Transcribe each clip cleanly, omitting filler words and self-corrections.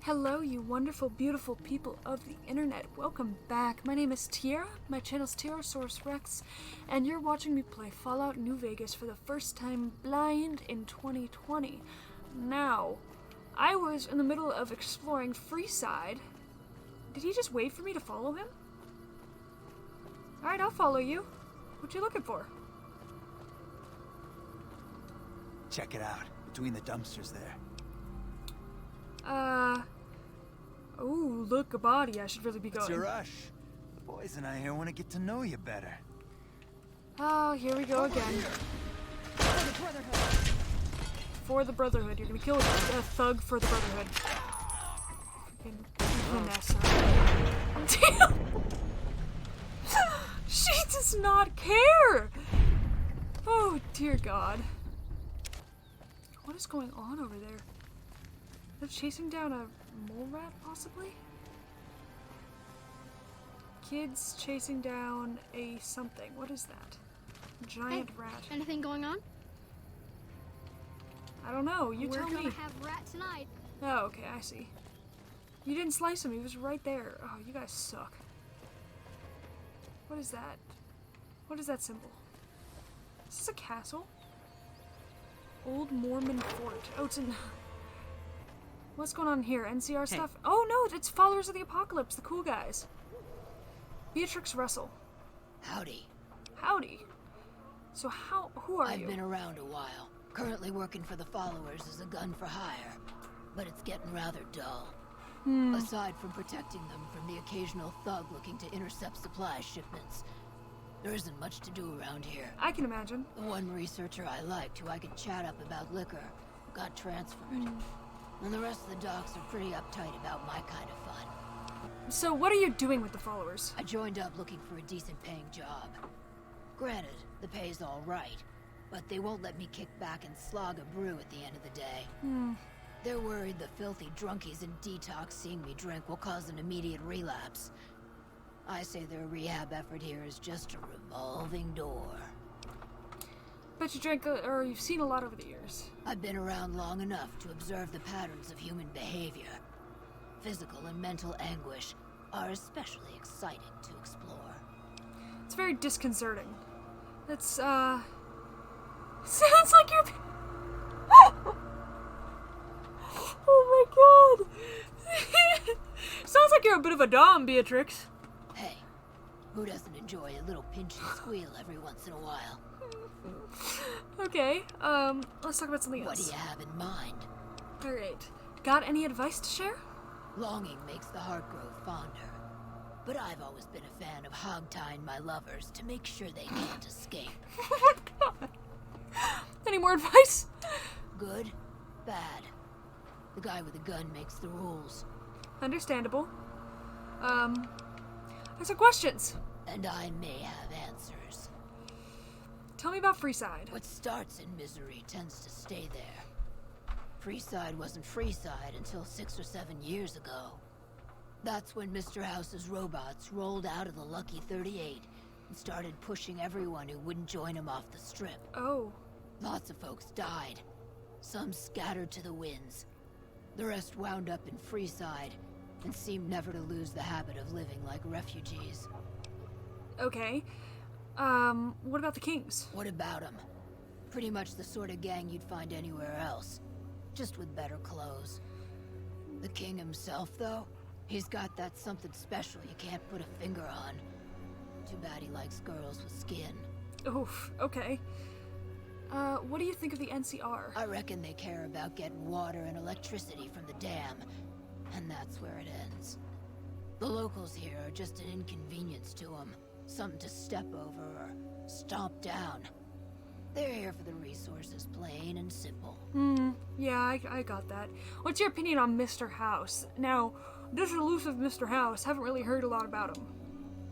Hello, you wonderful, beautiful people of the internet. Welcome back. My name is Tierra. My channel's tierrasaurusrex, and you're watching me play Fallout New Vegas for the first time blind in 2020. Now, I was in the middle of exploring Freeside. Did he just wait for me to follow him? Alright, I'll follow you. What you looking for? Check it out, between the dumpsters there. Oh, look, a body. I should really be going. What's your rush? The boys and I here want to get to know you better. Oh, here we go again. For the Brotherhood. You're gonna kill a thug for the Brotherhood. Freaking Vanessa. Damn! She does not care! Oh, dear God. What is going on over there? They're chasing down a mole rat, possibly? Kids chasing down a something. What is that? Giant rat. Anything going on? I don't know. You tell me. We're gonna have rat tonight. Oh, okay, I see. You didn't slice him. He was right there. Oh, you guys suck. What is that? What is that symbol? Is this a castle? Old Mormon Fort. Oh, it's in... What's going on here? NCR stuff? Oh no, it's Followers of the Apocalypse, the cool guys. Beatrix Russell. Howdy. Howdy. So who are you? I've been around a while. Currently working for the Followers as a gun for hire. But it's getting rather dull. Aside from protecting them from the occasional thug looking to intercept supply shipments, there isn't much to do around here. I can imagine. The one researcher I liked who I could chat up about liquor got transferred. And the rest of the docs are pretty uptight about my kind of fun. So what are you doing with the Followers? I joined up looking for a decent paying job. Granted, the pay's all right, but they won't let me kick back and slog a brew at the end of the day. They're worried the filthy drunkies in detox seeing me drink will cause an immediate relapse. I say their rehab effort here is just a revolving door. Bet you drank, or you've seen a lot over the years. I've been around long enough to observe the patterns of human behavior. Physical and mental anguish are especially exciting to explore. It's very disconcerting. It's, sounds like you're... Oh my God! Sounds like you're a bit of a dom, Beatrix. Hey, who doesn't enjoy a little pinch and squeal every once in a while? Okay, let's talk about something else. What do you have in mind? Alright. Got any advice to share? Longing makes the heart grow fonder. But I've always been a fan of hog-tying my lovers to make sure they can't escape. Oh my God. Any more advice? Good, bad. The guy with the gun makes the rules. Understandable. I have some questions. And I may have answers. Tell me about Freeside. What starts in misery tends to stay there. Freeside wasn't Freeside until 6 or 7 years ago. That's when Mr. House's robots rolled out of the Lucky 38 and started pushing everyone who wouldn't join him off the strip. Oh. Lots of folks died. Some scattered to the winds. The rest wound up in Freeside and seemed never to lose the habit of living like refugees. Okay. What about the Kings? What about them? Pretty much the sort of gang you'd find anywhere else. Just with better clothes. The king himself, though, he's got that something special you can't put a finger on. Too bad he likes girls with skin. Oof, okay. What do you think of the NCR? I reckon they care about getting water and electricity from the dam, and that's where it ends. The locals here are just an inconvenience to them. Something to step over or stomp down. They're here for the resources, plain and simple. Yeah, I got that. What's your opinion on Mr. House? Now, this elusive Mr. House, haven't really heard a lot about him.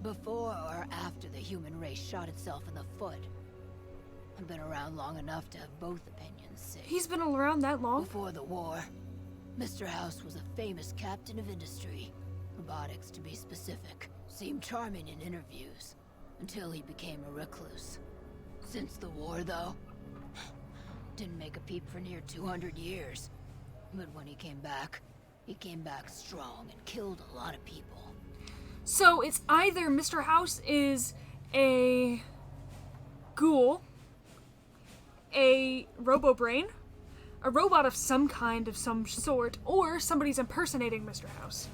Before or after the human race shot itself in the foot? I've been around long enough to have both opinions safe. He's been around that long? Before the war, Mr. House was a famous captain of industry. Robotics, to be specific. Seemed charming in interviews, until he became a recluse. Since the war, though, didn't make a peep for near 200 years. But when he came back, He came back strong and killed a lot of people. So it's either Mr. House is a ghoul, a robo-brain, a robot of some kind, of some sort, or somebody's impersonating Mr. House.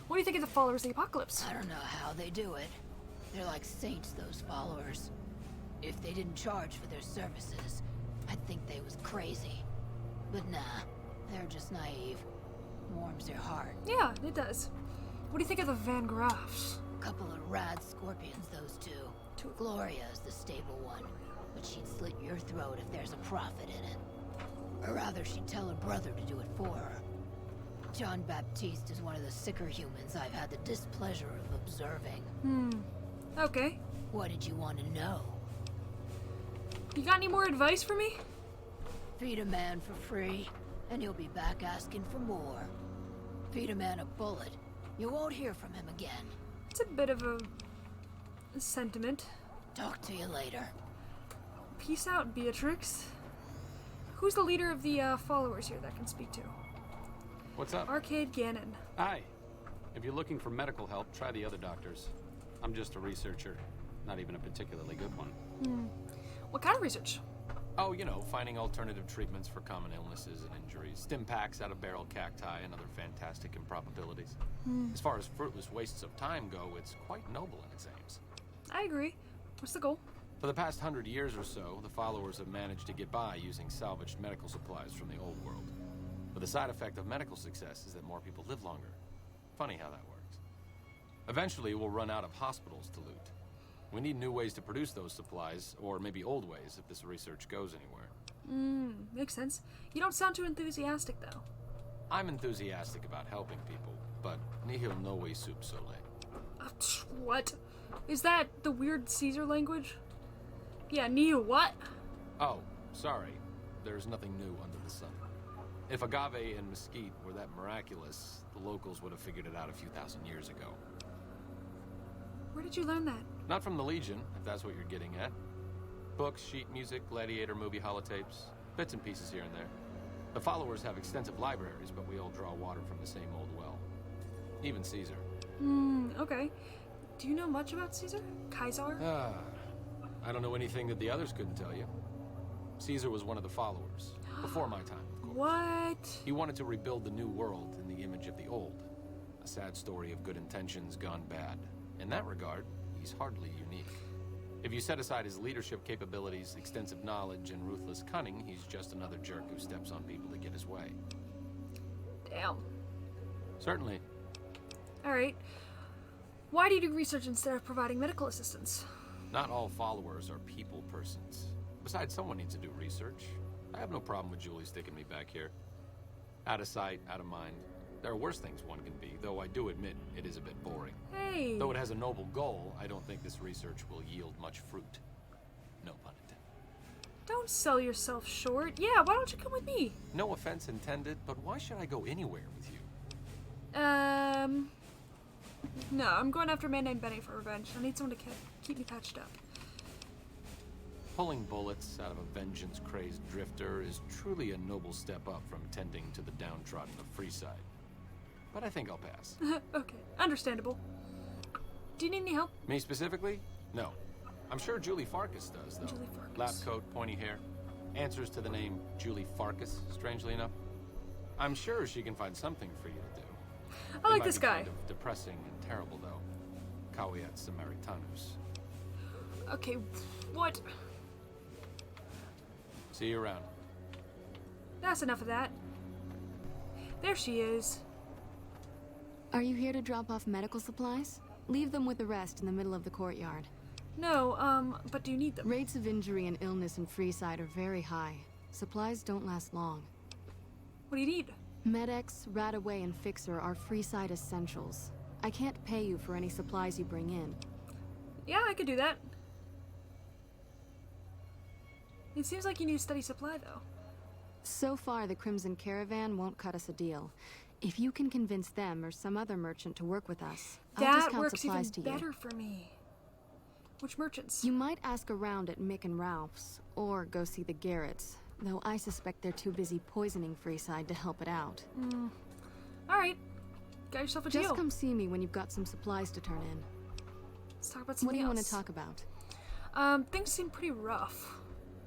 What do you think of the followers of the apocalypse? I don't know how they do it. They're like saints, those followers. If they didn't charge for their services, I'd think they was crazy. But nah, they're just naive. Warms their heart. Yeah, it does. What do you think of the Van Graffs? Couple of rad scorpions, those two. Gloria's the stable one, but she'd slit your throat if there's a profit in it. Or rather, she'd tell her brother to do it for her. John Baptiste is one of the sicker humans I've had the displeasure of observing. Okay. What did you want to know? You got any more advice for me? Feed a man for free, and he'll be back asking for more. Feed a man a bullet, you won't hear from him again. It's a bit of a sentiment. Talk to you later. Peace out, Beatrix. Who's the leader of the followers here that I can speak to? What's up? Arcade Gannon. Hi. If you're looking for medical help, try the other doctors. I'm just a researcher. Not even a particularly good one. What kind of research? Oh, you know, finding alternative treatments for common illnesses and injuries. Stim packs out of barrel cacti and other fantastic improbabilities. As far as fruitless wastes of time go, it's quite noble in its aims. I agree. What's the goal? For the past 100 years or so, the followers have managed to get by using salvaged medical supplies from the old world. But the side effect of medical success is that more people live longer. Funny how that works. Eventually, we'll run out of hospitals to loot. We need new ways to produce those supplies, or maybe old ways if this research goes anywhere. Makes sense. You don't sound too enthusiastic, though. I'm enthusiastic about helping people, but nihil novi sub sole. What? Is that the weird Caesar language? Yeah, Neo what? Oh, sorry. There's nothing new under the sun. If agave and mesquite were that miraculous, the locals would have figured it out a few thousand years ago. Where did you learn that? Not from the Legion, if that's what you're getting at. Books, sheet music, gladiator movie holotapes, bits and pieces here and there. The followers have extensive libraries, but we all draw water from the same old well. Even Caesar. Okay. Do you know much about Caesar? Kaiser? I don't know anything that the others couldn't tell you. Caesar was one of the followers, before my time, of course. What? He wanted to rebuild the new world in the image of the old. A sad story of good intentions gone bad. In that regard, he's hardly unique. If you set aside his leadership capabilities, extensive knowledge, and ruthless cunning, he's just another jerk who steps on people to get his way. Damn. Certainly. Alright. Why do you do research instead of providing medical assistance? Not all followers are people persons. Besides, someone needs to do research. I have no problem with Julie sticking me back here. Out of sight, out of mind. There are worse things one can be, though I do admit it is a bit boring. Hey. Though it has a noble goal, I don't think this research will yield much fruit. No pun intended. Don't sell yourself short. Yeah, why don't you come with me? No offense intended, but why should I go anywhere with you? No, I'm going after a man named Benny for revenge. I need someone to keep me patched up. Pulling bullets out of a vengeance-crazed drifter is truly a noble step up from tending to the downtrodden of Freeside. But I think I'll pass. Okay, understandable. Do you need any help? Me specifically? No. I'm sure Julie Farkas does, though. Julie Farkas. Lab coat, pointy hair. Answers to the name Julie Farkas, strangely enough. I'm sure she can find something for you to do. I like It might this be guy. Kind of depressing and terrible, though. Caveat Samaritanus. Okay, what? See you around. That's enough of that. There she is. Are you here to drop off medical supplies? Leave them with the rest in the middle of the courtyard. No, but do you need them? Rates of injury and illness in Freeside are very high. Supplies don't last long. What do you need? Med-X, Radaway, and Fixer are Freeside essentials. I can't pay you for any supplies you bring in. Yeah, I could do that. It seems like you need a steady supply, though. So far, the Crimson Caravan won't cut us a deal. If you can convince them or some other merchant to work with us, I'll That discount works even supplies to you. better for me. Which merchants? You might ask around at Mick and Ralph's, or go see the Garretts. though I suspect they're too busy poisoning Freeside to help it out. Alright. Got yourself a deal. Just come see me when you've got some supplies to turn in. Let's talk about What something do you else. want to talk about? Things seem pretty rough.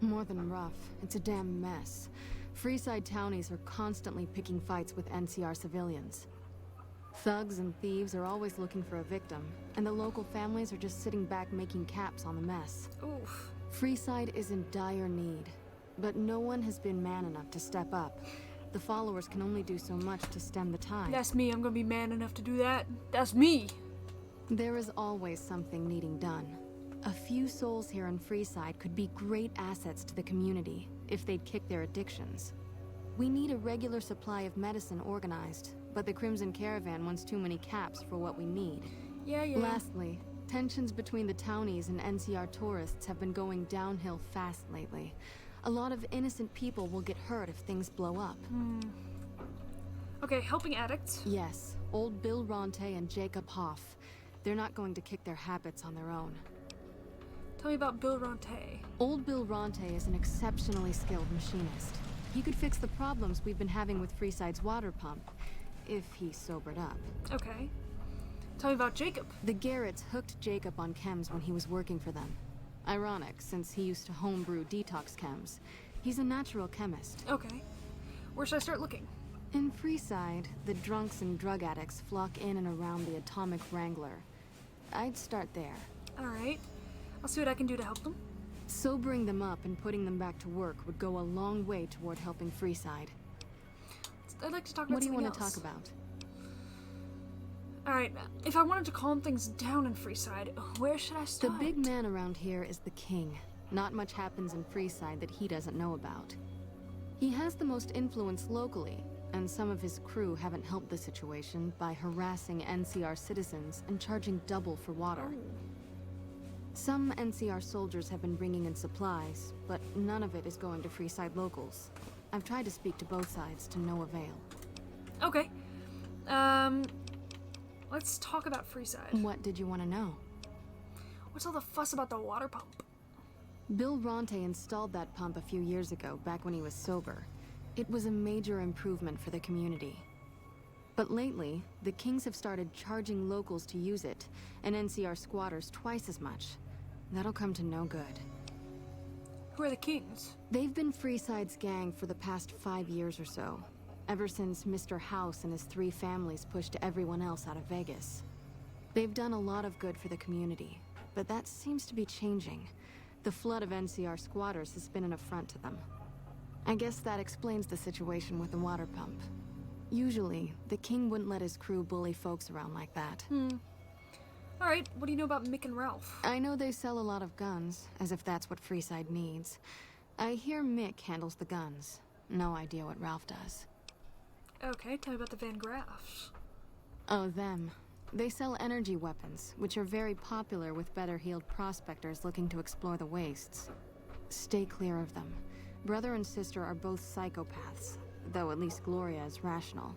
More than rough. It's a damn mess. Freeside townies are constantly picking fights with NCR civilians. Thugs and thieves are always looking for a victim, and the local families are just sitting back making caps on the mess. Oof. Freeside is in dire need, but no one has been man enough to step up. The followers can only do so much to stem the tide. That's me. I'm gonna be man enough to do that. That's me. There is always something needing done. A few souls here in Freeside could be great assets to the community if they'd kick their addictions. We need a regular supply of medicine organized, but the Crimson Caravan wants too many caps for what we need. Yeah. Lastly, tensions between the townies and NCR tourists have been going downhill fast lately. A lot of innocent people will get hurt if things blow up. Okay, helping addicts. Yes, old Bill Ronte and Jacob Hoff. They're not going to kick their habits on their own. Tell me about Bill Ronte. Old Bill Ronte is an exceptionally skilled machinist. He could fix the problems we've been having with Freeside's water pump, if he sobered up. Okay. Tell me about Jacob. The Garretts hooked Jacob on chems when he was working for them. Ironic, since he used to homebrew detox chems. He's a natural chemist. Okay. Where should I start looking? In Freeside, the drunks and drug addicts flock in and around the Atomic Wrangler. I'd start there. Alright. I'll see what I can do to help them. Sobering them up and putting them back to work would go a long way toward helping Freeside. I'd like to talk about What do you something want to else. talk about? Alright, if I wanted to calm things down in Freeside, where should I The start? big man around here is the king. Not much happens in Freeside that he doesn't know about. He has the most influence locally, and some of his crew haven't helped the situation by harassing NCR citizens and charging double for water. Some NCR soldiers have been bringing in supplies, but none of it is going to Freeside locals. I've tried to speak to both sides to no avail. Okay. Let's talk about Freeside. What did you want to know? What's all the fuss about the water pump? Bill Ronte installed that pump a few years ago, back when he was sober. It was a major improvement for the community. But lately, the Kings have started charging locals to use it, and NCR squatters twice as much. That'll come to no good. Who are the Kings? They've been Freeside's gang for the past 5 years or so, ever since Mr. House and his 3 families pushed everyone else out of Vegas. They've done a lot of good for the community, but that seems to be changing. The flood of NCR squatters has been an affront to them. I guess that explains the situation with the water pump. Usually, the king wouldn't let his crew bully folks around like that. Alright, what do you know about Mick and Ralph? I know they sell a lot of guns, as if that's what Freeside needs. I hear Mick handles the guns. No idea what Ralph does. Okay, tell me about the Van Graffs. Oh, them. They sell energy weapons, which are very popular with better-heeled prospectors looking to explore the wastes. Stay clear of them. Brother and sister are both psychopaths, though at least Gloria is rational.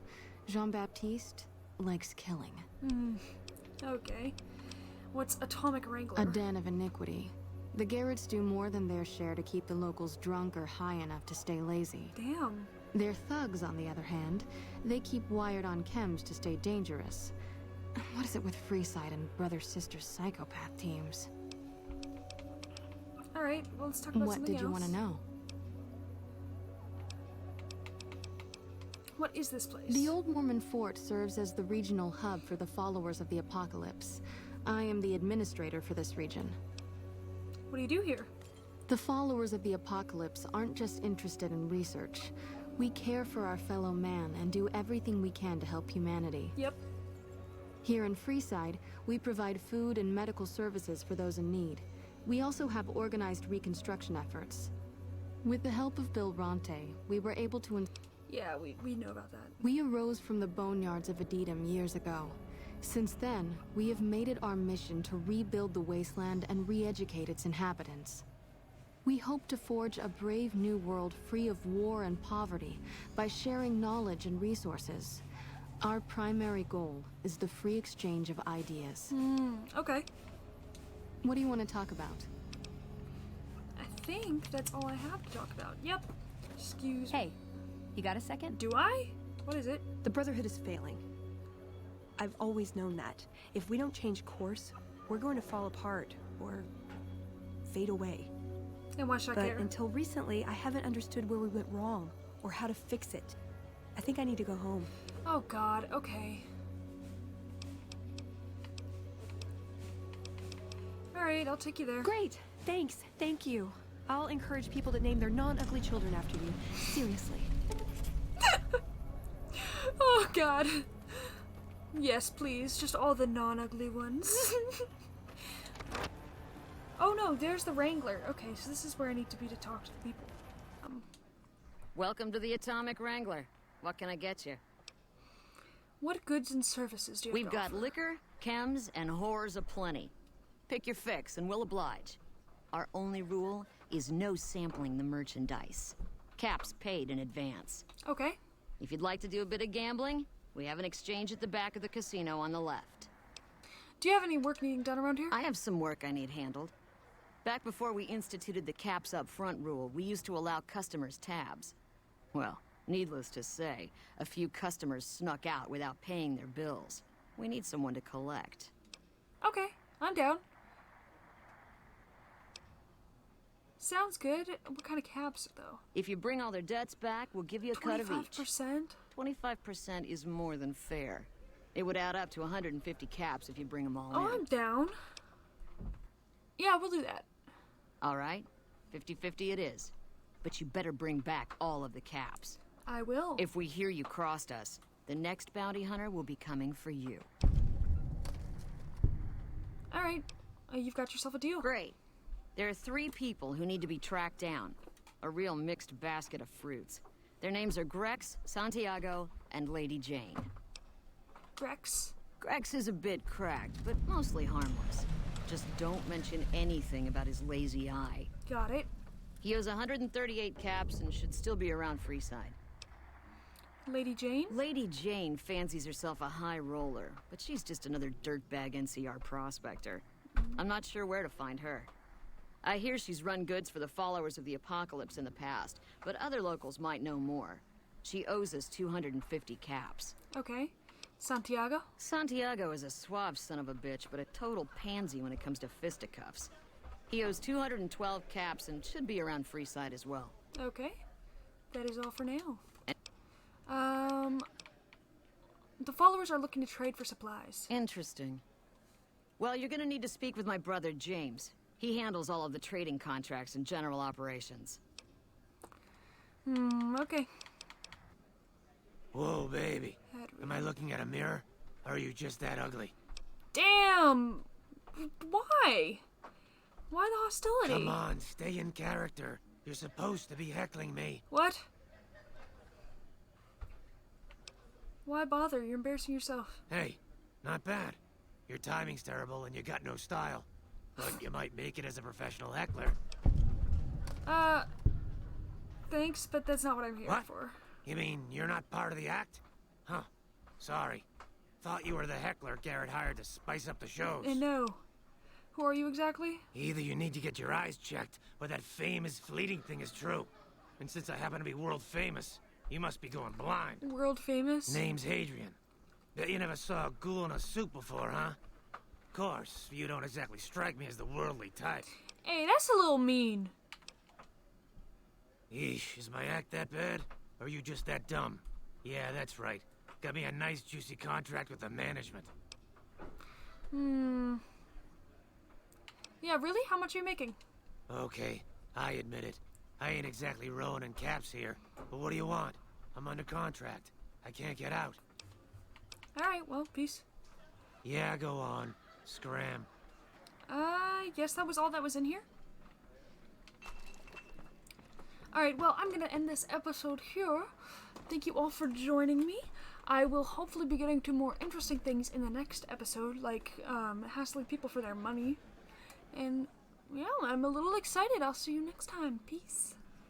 Jean-Baptiste likes killing. Okay. What's Atomic Wrangler? A den of iniquity. The Garretts do more than their share to keep the locals drunk or high enough to stay lazy. Damn. Their thugs, on the other hand, they keep wired on chems to stay dangerous. What is it with Freeside and brother-sister psychopath teams? Alright, well, let's talk about What something did you else. want to know? What is this place? The old Mormon fort serves as the regional hub for the followers of the Apocalypse. I am the administrator for this region. What do you do here? The followers of the Apocalypse aren't just interested in research. We care for our fellow man and do everything we can to help humanity. Yep. Here in Freeside, we provide food and medical services for those in need. We also have organized reconstruction efforts. With the help of Bill Ronte, we were able to Yeah, we know about that. We arose from the boneyards of Adetum years ago. Since then, we have made it our mission to rebuild the wasteland and re-educate its inhabitants. We hope to forge a brave new world free of war and poverty by sharing knowledge and resources. Our primary goal is the free exchange of ideas. Okay. What do you want to talk about? I think that's all I have to talk about. Yep. Excuse me. Hey, you got a second? Do I? What is it? The Brotherhood is failing. I've always known that. If we don't change course, we're going to fall apart or fade away. And why should I But care? until recently, I haven't understood where we went wrong or how to fix it. I think I need to go home. Oh God, okay. Alright, I'll take you there. Great, thanks, thank you. I'll encourage people to name their non-ugly children after you. Seriously. Oh God. Yes, please, just all the non-ugly ones. Oh no, there's the Wrangler. Okay, so this is where I need to be to talk to the people. Welcome to the Atomic Wrangler. What can I get you? What goods and services do you have We've to got offer? liquor, chems, and whores aplenty. Pick your fix and we'll oblige. Our only rule is no sampling the merchandise. Caps paid in advance. Okay. If you'd like to do a bit of gambling, we have an exchange at the back of the casino on the left. Do you have any work needing done around here? I have some work I need handled. Back before we instituted the caps up front rule, we used to allow customers tabs. Well, needless to say, a few customers snuck out without paying their bills. We need someone to collect. Okay, I'm down. Sounds good. What kind of caps, though? If you bring all their debts back, we'll give you a cut of each. 25%? 25% is more than fair. It would add up to 150 caps if you bring them all Oh, in. I'm down. Yeah, we'll do that. All right, 50-50 it is. But you better bring back all of the caps. I will. If we hear you crossed us, the next bounty hunter will be coming for you. All right, you've got yourself a deal. Great. There are 3 people who need to be tracked down. A real mixed basket of fruits. Their names are Grex, Santiago, and Lady Jane. Rex. Grex is a bit cracked, but mostly harmless. Just don't mention anything about his lazy eye. Got it. He owes 138 caps and should still be around Freeside. Lady Jane? Lady Jane fancies herself a high roller, but she's just another dirtbag NCR prospector. I'm not sure where to find her. I hear she's run goods for the followers of the apocalypse in the past, but other locals might know more. She owes us 250 caps. Okay. Santiago? Santiago is a suave son of a bitch, but a total pansy when it comes to fisticuffs. He owes 212 caps and should be around Freeside as well. Okay. That is all for now. The followers are looking to trade for supplies. Interesting. Well, you're gonna need to speak with my brother, James. He handles all of the trading contracts and general operations. Okay. Whoa, baby. Am I looking at a mirror? Or are you just that ugly? Damn! Why? Why the hostility? Come on, stay in character. You're supposed to be heckling me. What? Why bother? You're embarrassing yourself. Hey, not bad. Your timing's terrible and you got no style. But you might make it as a professional heckler. Thanks, but that's not what I'm here What? for. You mean you're not part of the act? Huh. Sorry. Thought you were the heckler Garrett hired to spice up the shows. No. Who are you exactly? Either you need to get your eyes checked, or that famous fleeting thing is true. And since I happen to be world famous, you must be going blind. World famous? Name's Hadrian. Bet you never saw a ghoul in a suit before, huh? Of course, you don't exactly strike me as the worldly type. Hey, that's a little mean. Yeesh, is my act that bad? Or are you just that dumb? Yeah, that's right. Got me a nice juicy contract with the management. Yeah, really? How much are you making? Okay, I admit it. I ain't exactly rowing in caps here. But what do you want? I'm under contract. I can't get out. Alright, well, peace. Yeah, go on. Scram. Yes, that was all that was in here. Alright, well, I'm gonna end this episode here. Thank you all for joining me. I will hopefully be getting to more interesting things in the next episode, like, hassling people for their money. And, yeah, I'm a little excited. I'll see you next time. Peace.